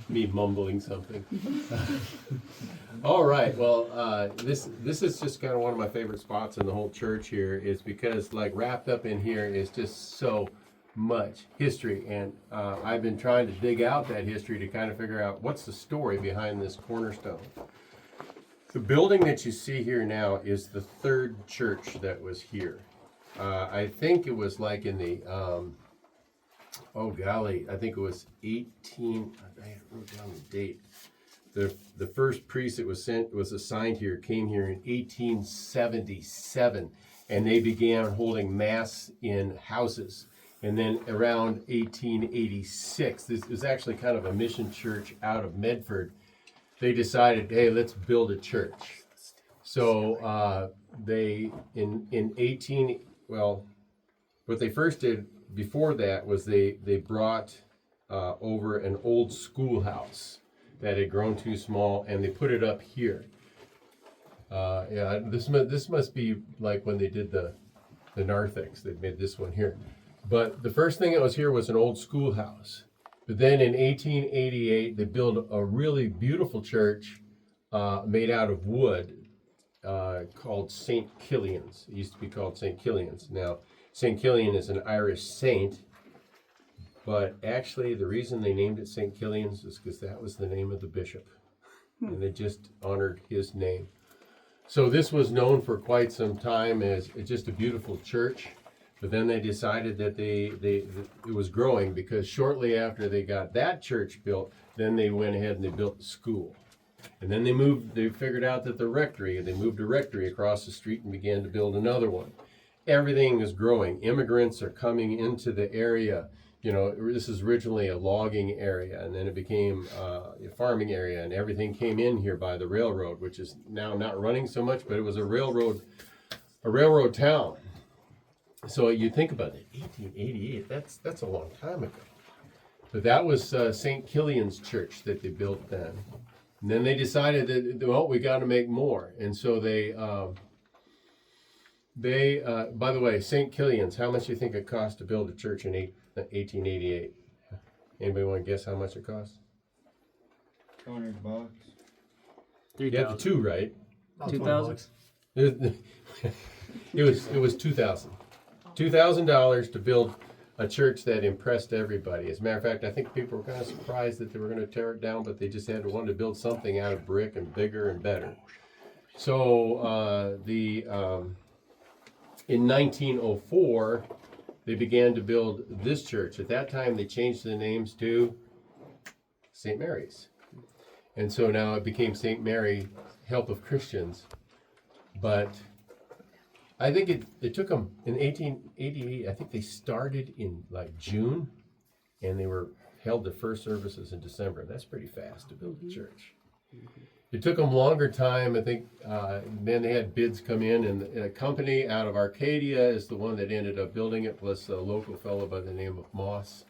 Me mumbling something. All right, well, this is just kind of one of my favorite spots in the whole church here, is because like wrapped up in here is just so much history, and I've been trying to dig out that history to kind of figure out what's the story behind this Cornerstone. The building that you see here now is the third church that was here. I think it was like in the oh golly, I think it was 18. I wrote down the date. The first priest that was assigned here came here in 1877, and they began holding mass in houses. And then around 1886, this is actually kind of a mission church out of Medford. They decided, hey, let's build a church. So they what they first did before that was they brought over an old schoolhouse that had grown too small, and they put it up here. This must be like when they did the narthex. They made this one here. But the first thing that was here was an old schoolhouse. But then in 1888, they built a really beautiful church made out of wood called St. Killian's. It used to be called St. Killian's. Now, St. Killian is an Irish saint, but actually the reason they named it St. Killian's is because that was the name of the bishop, and they just honored his name. So this was known for quite some time as just a beautiful church, but then they decided that it was growing, because shortly after they got that church built, then they went ahead and they built the school. And then they figured out that they moved a rectory across the street and began to build another one. Everything is growing. Immigrants are coming into the area. You know, this is originally a logging area, and then it became a farming area, and everything came in here by the railroad, which is now not running so much, but it was a railroad town. So you think about it, 1888, that's a long time ago. But that was St. Killian's Church that they built then. And then they decided that, well, we got to make more. And so they by the way, St. Killian's, how much do you think it cost to build a church in 1888? Anybody want to guess how much it cost? $200. You got the two right. 2,000. It was $2,000. $2,000 to build a church that impressed everybody. As a matter of fact, I think people were kind of surprised that they were going to tear it down, but they just wanted to build something out of brick and bigger and better. So in 1904, they began to build this church. At that time, they changed the names to St. Mary's. And so now it became St. Mary Help of Christians. But I think it took them in 1888, I think they started in like June, and they held their first services in December. That's pretty fast to build a church. It took them longer time, I think. Then they had bids come in, and a company out of Arcadia is the one that ended up building it, plus a local fellow by the name of Moss.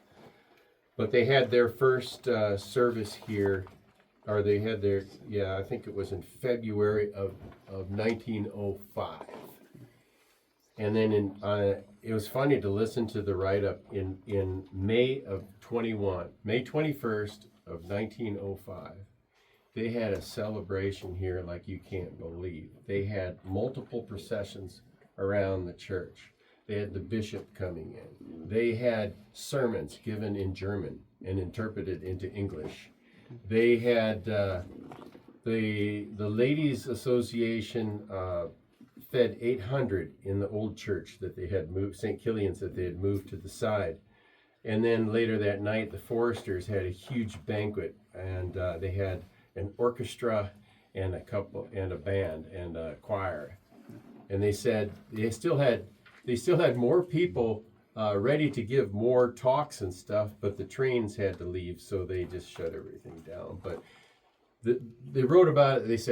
But they had their first service here, or they had I think it was in February of 1905. And then it was funny to listen to the write-up in May 21st of 1905. They had a celebration here like you can't believe. They had multiple processions around the church. They had the bishop coming in. They had sermons given in German and interpreted into English. They had the Ladies Association fed 800 in the old church that they had moved, St. Killian's, that they had moved to the side. And then later that night, the Foresters had a huge banquet, and they had an orchestra and a band and a choir. And they said they still had more people ready to give more talks and stuff, but the trains had to leave, so they just shut everything down. But they wrote about it. They said